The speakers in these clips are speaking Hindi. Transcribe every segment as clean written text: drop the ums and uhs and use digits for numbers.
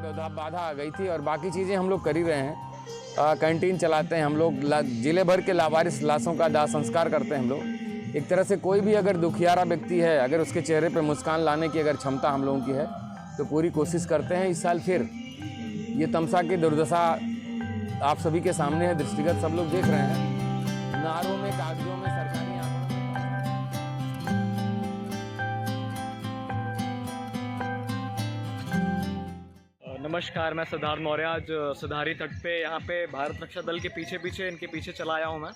बाधा आ गई थी और बाकी चीज़ें हम लोग कर ही रहे हैं। कैंटीन चलाते हैं हम लोग, जिले भर के लावारिस लाशों का दाह संस्कार करते हैं हम लोग। एक तरह से कोई भी अगर दुखियारा व्यक्ति है, अगर उसके चेहरे पे मुस्कान लाने की अगर क्षमता हम लोगों की है तो पूरी कोशिश करते हैं। इस साल फिर ये तमसा की दुर्दशा आप सभी के सामने है, दृष्टिगत सब लोग देख रहे हैं। नारों में, कागजों में, सरकारी नमस्कार, मैं सिद्धार्थ मौर्य। आज सिधारी तट पे यहाँ पे भारत रक्षा दल के पीछे इनके पीछे चला आया हूँ मैं,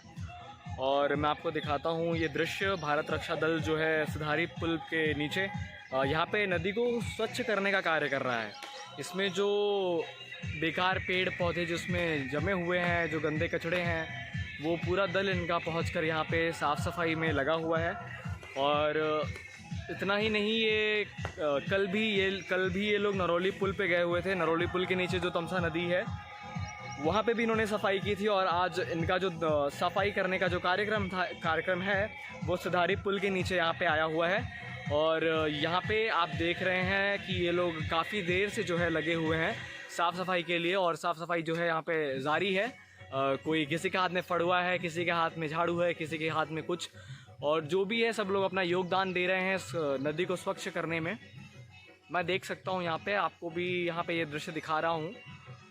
और मैं आपको दिखाता हूँ ये दृश्य। भारत रक्षा दल जो है सिधारी पुल के नीचे यहाँ पे नदी को स्वच्छ करने का कार्य कर रहा है। इसमें जो बेकार पेड़ पौधे जिसमें जमे हुए हैं, जो गंदे कचड़े हैं, वो पूरा दल इनका पहुँचकर यहाँ पे साफ़ सफाई में लगा हुआ है। और इतना ही नहीं, ये कल भी ये लोग नरौली पुल पे गए हुए थे। नरौली पुल के नीचे जो तमसा नदी है वहाँ पे भी इन्होंने सफाई की थी, और आज इनका जो सफाई करने का जो कार्यक्रम है वो सिधारी पुल के नीचे यहाँ पे आया हुआ है। और यहाँ पे आप देख रहे हैं कि ये लोग काफ़ी देर से जो है लगे हुए हैं साफ़ सफाई के लिए, और साफ़ सफाई जो है यहाँ पे जारी है। कोई किसी के हाथ में फड़ुआ है, किसी के हाथ में झाड़ू है, किसी के हाथ में कुछ, और जो भी है सब लोग अपना योगदान दे रहे हैं इस नदी को स्वच्छ करने में। मैं देख सकता हूँ यहाँ पे, आपको भी यहाँ पे ये दृश्य दिखा रहा हूँ।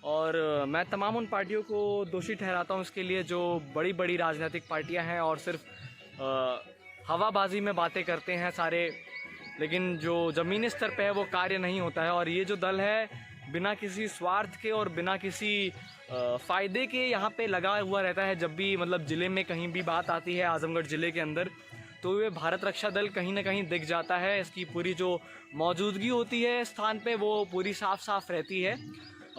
और मैं तमाम उन पार्टियों को दोषी ठहराता हूँ इसके लिए जो बड़ी बड़ी राजनीतिक पार्टियाँ हैं और सिर्फ हवाबाजी में बातें करते हैं सारे, लेकिन जो ज़मीनी स्तर पे है वो कार्य नहीं होता है। और ये जो दल है बिना किसी स्वार्थ के और बिना किसी फ़ायदे के यहाँ पे लगा हुआ रहता है। जब भी मतलब ज़िले में कहीं भी बात आती है, आज़मगढ़ ज़िले के अंदर, तो ये भारत रक्षा दल कहीं ना कहीं दिख जाता है। इसकी पूरी जो मौजूदगी होती है स्थान पे वो पूरी साफ़ रहती है,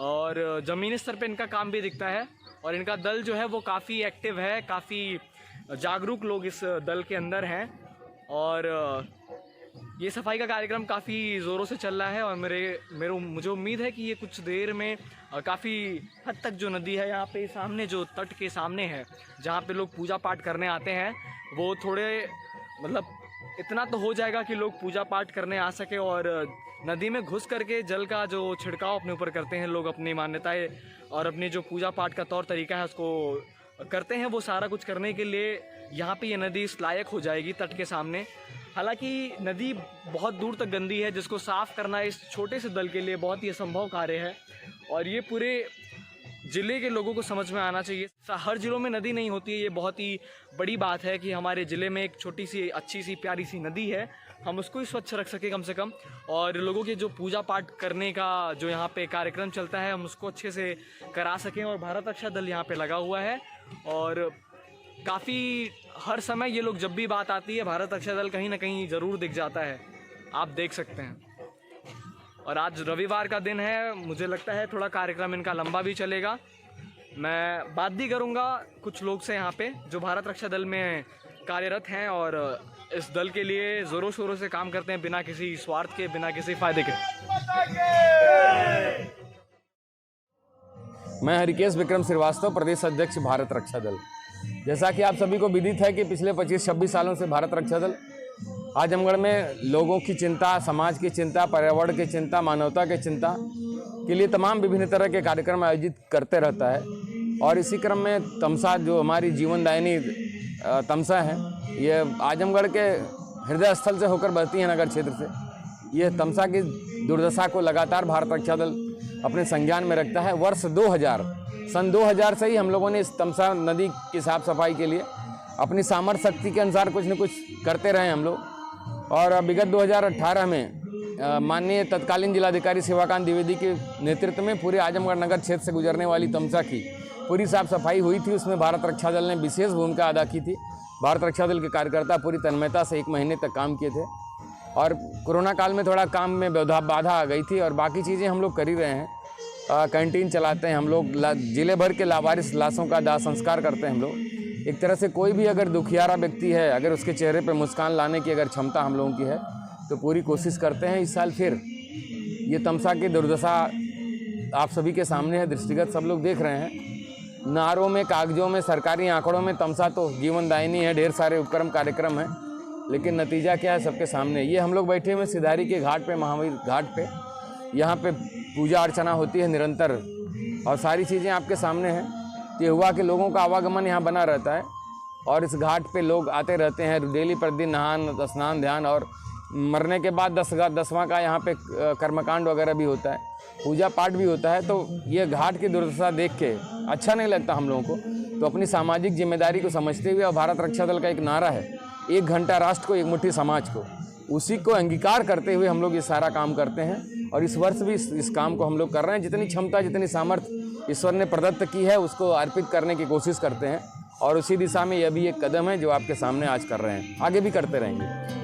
और ज़मीनी स्तर पे इनका काम भी दिखता है। और इनका दल जो है वो काफ़ी एक्टिव है, काफ़ी जागरूक लोग इस दल के अंदर हैं। और ये सफाई का कार्यक्रम काफ़ी ज़ोरों से चल रहा है, और मुझे उम्मीद है कि ये कुछ देर में काफ़ी हद तक जो नदी है यहाँ पे सामने, जो तट के सामने है जहाँ पे लोग पूजा पाठ करने आते हैं, वो थोड़े मतलब इतना तो हो जाएगा कि लोग पूजा पाठ करने आ सके। और नदी में घुस करके जल का जो छिड़काव अपने ऊपर करते हैं लोग, अपनी मान्यताएं और अपनी जो पूजा पाठ का तौर तरीका है उसको करते हैं, वो सारा कुछ करने के लिए यहाँ पे ये नदी इस लायक हो जाएगी तट के सामने। हालांकि नदी बहुत दूर तक गंदी है, जिसको साफ़ करना इस छोटे से दल के लिए बहुत ही असंभव कार्य है, और ये पूरे ज़िले के लोगों को समझ में आना चाहिए। हर ज़िलों में नदी नहीं होती है, ये बहुत ही बड़ी बात है कि हमारे ज़िले में एक छोटी सी अच्छी सी प्यारी सी नदी है, हम उसको ही स्वच्छ रख सके कम से कम। और लोगों के जो पूजा पाठ करने का जो यहाँ पे कार्यक्रम चलता है हम उसको अच्छे से करा सकें। और भारत रक्षा दल यहाँ पे लगा हुआ है, और काफ़ी हर समय ये लोग, जब भी बात आती है भारत रक्षा दल कहीं ना कहीं ज़रूर दिख जाता है, आप देख सकते हैं। और आज रविवार का दिन है, मुझे लगता है थोड़ा कार्यक्रम इनका लंबा भी चलेगा। मैं बात भी करूंगा कुछ लोग से यहाँ पे जो भारत रक्षा दल में कार्यरत हैं और इस दल के लिए ज़ोरों शोरों से काम करते हैं, बिना किसी स्वार्थ के, बिना किसी फ़ायदे के। मैं हरिकेश विक्रम श्रीवास्तव, प्रदेश अध्यक्ष भारत रक्षा दल। जैसा कि आप सभी को विदित है कि पिछले 25-26 सालों से भारत रक्षा दल आजमगढ़ में लोगों की चिंता, समाज की चिंता, पर्यावरण की चिंता, मानवता की चिंता के लिए तमाम विभिन्न तरह के कार्यक्रम आयोजित करते रहता है। और इसी क्रम में तमसा, जो हमारी जीवनदायिनी तमसा है, ये आजमगढ़ के हृदय स्थल से होकर बहती है, नगर क्षेत्र से। ये तमसा की दुर्दशा को लगातार भारत रक्षा दल अपने संज्ञान में रखता है। सन 2000 से ही हम लोगों ने इस तमसा नदी की साफ़ सफाई के लिए अपनी सामर्थ्य शक्ति के अनुसार कुछ न कुछ करते रहे हम लोग। और विगत 2018 में माननीय तत्कालीन जिलाधिकारी शिवाकांत द्विवेदी के नेतृत्व में पूरे आजमगढ़ नगर क्षेत्र से गुजरने वाली तमसा की पूरी साफ़ सफाई हुई थी। उसमें भारत रक्षा दल ने विशेष भूमिका अदा की थी। भारत रक्षा दल के कार्यकर्ता पूरी तन्मयता से 1 महीने तक काम किए थे, और कोरोना काल में थोड़ा काम में बाधा आ गई थी, और बाकी चीज़ें हम लोग कर ही रहे हैं। कैंटीन चलाते हैं हम लोग, जिले भर के लावारिस लाशों का दाह संस्कार करते हैं हम लोग। एक तरह से कोई भी अगर दुखियारा व्यक्ति है, अगर उसके चेहरे पे मुस्कान लाने की अगर क्षमता हम लोगों की है तो पूरी कोशिश करते हैं। इस साल फिर ये तमसा की दुर्दशा आप सभी के सामने है, दृष्टिगत सब लोग देख रहे हैं। नारों में, कागजों में, सरकारी आंकड़ों में तमसा तो जीवनदायिनी है, ढेर सारे उपक्रम कार्यक्रम हैं, लेकिन नतीजा क्या है सबके सामने। ये हम लोग बैठे हुए सिधारी के घाट पे, महावीर घाट पे। यहाँ पे पूजा अर्चना होती है निरंतर और सारी चीज़ें आपके सामने हैं। तो ये हुआ कि लोगों का आवागमन यहाँ बना रहता है और इस घाट पे लोग आते रहते हैं डेली प्रतिदिन नहान स्नान ध्यान, और मरने के बाद 10वां का यहाँ पे कर्मकांड वगैरह भी होता है, पूजा पाठ भी होता है। तो ये घाट की दुर्दशा देख के अच्छा नहीं लगता हम लोगों को। तो अपनी सामाजिक जिम्मेदारी को समझते हुए और भारत रक्षा दल का एक नारा है, 1 घंटा राष्ट्र को 1 मुट्ठी समाज को, उसी को अंगीकार करते हुए हम लोग ये सारा काम करते हैं। और इस वर्ष भी इस काम को हम लोग कर रहे हैं। जितनी क्षमता जितनी सामर्थ्य ईश्वर ने प्रदत्त की है उसको अर्पित करने की कोशिश करते हैं और उसी दिशा में यह भी एक कदम है जो आपके सामने आज कर रहे हैं, आगे भी करते रहेंगे।